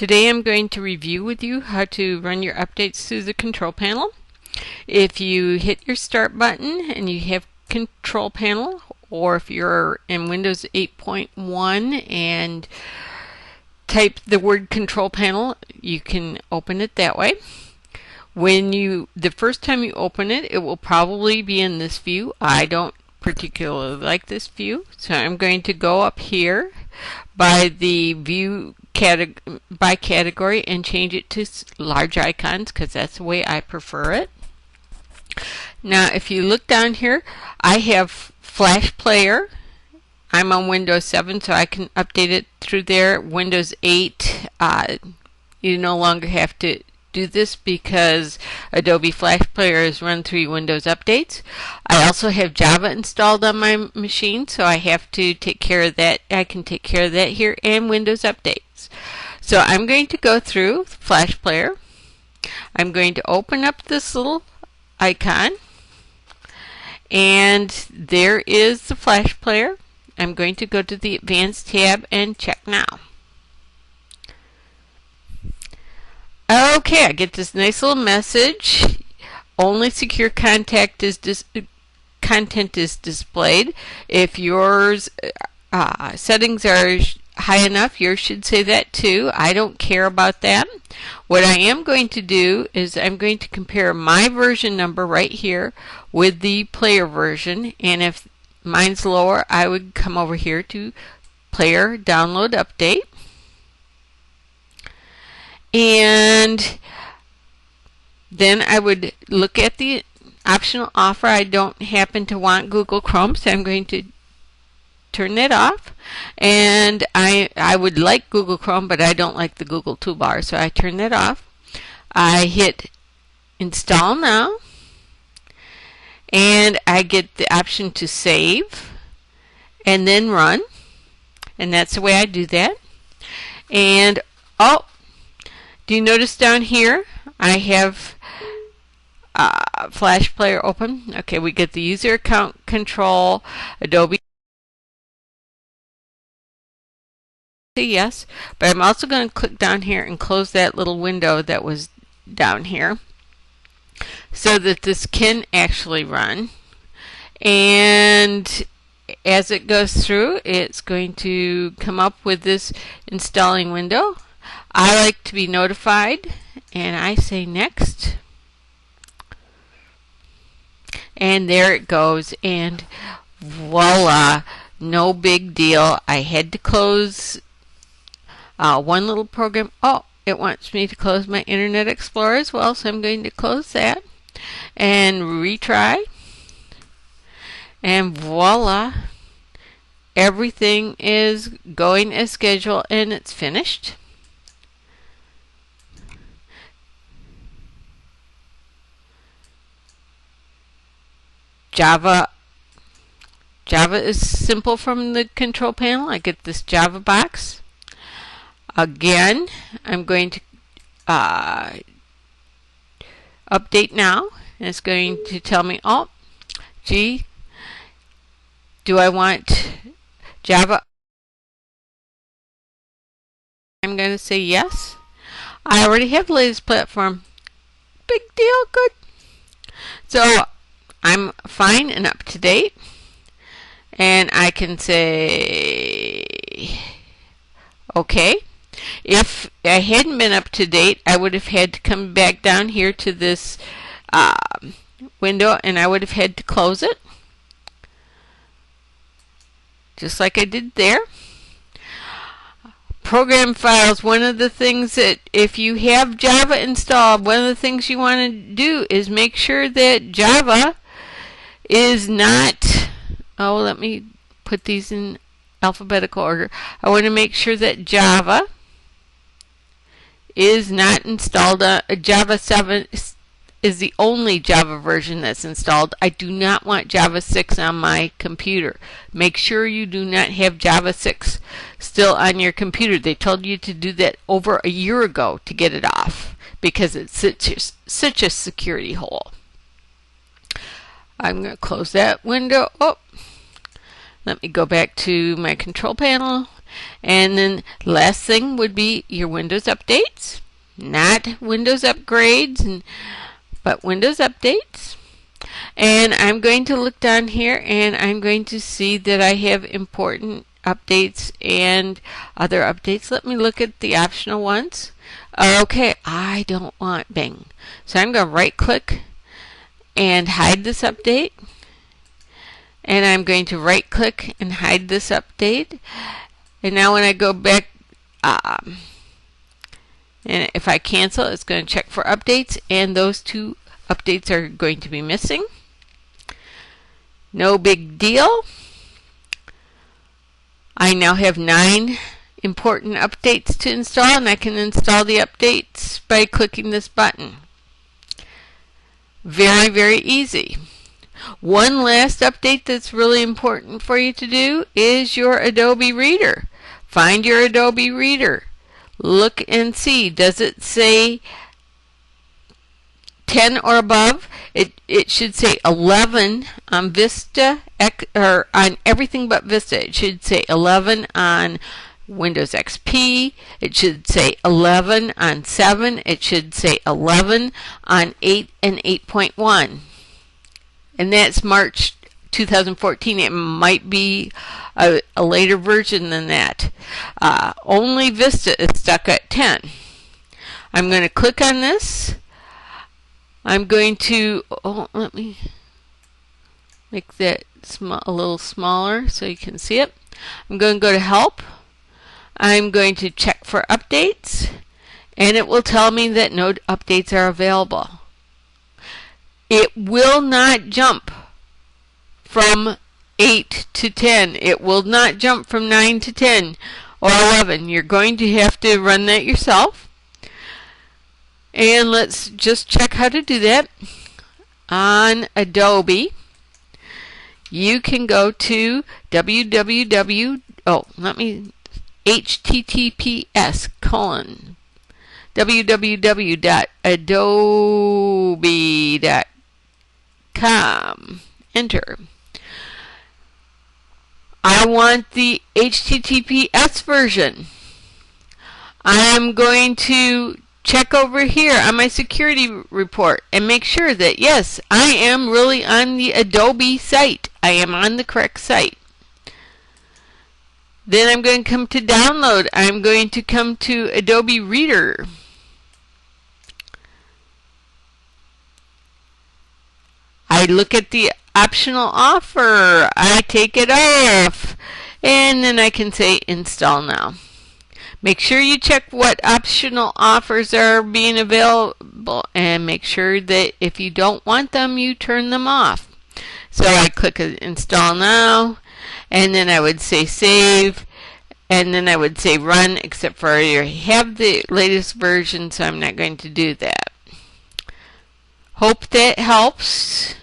Today I'm going to review with you how to run your updates through the control panel. If you hit your start button and you have control panel, or if you're in Windows 8.1 and type the word control panel, you can open it that way. The first time you open it, it will probably be in this view. I don't particularly like this view, so I'm going to go up here by the view by category and change it to large icons because that's the way I prefer it. Now if you look down here, I have Flash Player. I'm on Windows 7, so I can update it through there. Windows 8, you no longer have to do this because Adobe Flash Player is run through Windows updates. I also have Java installed on my machine, so I have to take care of that. I can take care of that here, and Windows updates. So I'm going to go through Flash Player. I'm going to open up this little icon, and there is the Flash Player. I'm going to go to the Advanced tab and check now. Okay, I get this nice little message. Only secure content is displayed. If yours settings are high enough, yours should say that too. I don't care about that. What I am going to do is I'm going to compare my version number right here with the player version, and if mine's lower, I would come over here to Player Download Update. And then I would look at the optional offer. I don't happen to want Google Chrome, so I'm going to turn that off. And I would like Google Chrome, but I don't like the Google toolbar, so I turn that off. I hit Install Now, and I get the option to save and then run, and that's the way I do that. And do you notice down here I have Flash Player open? Okay, we get the user account control, Adobe. Say yes, but I'm also going to click down here and close that little window that was down here so that this can actually run. And as it goes through, it's going to come up with this installing window. I like to be notified, and I say next, and there it goes, and voila, no big deal. I had to close one little program. Oh, it wants me to close my Internet Explorer as well, so I'm going to close that and retry, and voila, everything is going as scheduled and it's finished. Java is simple from the control panel. I get this Java box. Again, I'm going to update now, and it's going to tell me, oh, gee, do I want Java? I'm going to say yes. I already have the latest platform. Big deal, good. So I'm fine and up to date, and I can say okay. If I hadn't been up to date, I would have had to come back down here to this window, and I would have had to close it just like I did there. Program files, one of the things that if you have Java installed, one of the things you want to do is make sure that Java is not, let me put these in alphabetical order. I want to make sure that Java is not installed. Java 7 is the only Java version that's installed. I do not want Java 6 on my computer. Make sure you do not have Java 6 still on your computer. They told you to do that over a year ago to get it off because it's such a security hole. I'm going to close that window. Oh, let me go back to my control panel And then last thing would be your Windows updates, not Windows upgrades, but Windows updates. And I'm going to look down here and I'm going to see that I have important updates and other updates. Let me look at the optional ones. Okay, I don't want Bing. So I'm going to right click and hide this update. And I'm going to right click and hide this update. And now when I go back, and if I cancel, it's going to check for updates, and those two updates are going to be missing. No big deal. I now have 9 important updates to install, and I can install the updates by clicking this button. Very, very easy. One last update that's really important for you to do is your Adobe Reader. Find your Adobe Reader. Look and see, does it say 10 or above? It should say 11 on Vista, or on everything but Vista. It should say 11 on Windows XP. It should say 11 on 7. It should say 11 on 8 and 8.1. And that's March 2014. It might be a later version than that. Only Vista is stuck at 10. I'm going to click on this. I'm going to, let me make that a little smaller so you can see it. I'm going to go to Help. I'm going to check for updates, and it will tell me that no updates are available. It will not jump from 8 to 10. It will not jump from 9 to 10 or 11. You're going to have to run that yourself. And let's just check how to do that. On Adobe, you can go to https://www.adobe.com. Enter. I want the HTTPS version. I'm going to check over here on my security report and make sure that, yes, I am really on the Adobe site. I am on the correct site. Then I'm going to come to download. I'm going to come to Adobe Reader. I look at the optional offer. I take it off. And then I can say install now. Make sure you check what optional offers are being available, and make sure that if you don't want them, you turn them off. So I click install now, and then I would say save, and then I would say run, except for I already have the latest version, so I'm not going to do that. Hope that helps.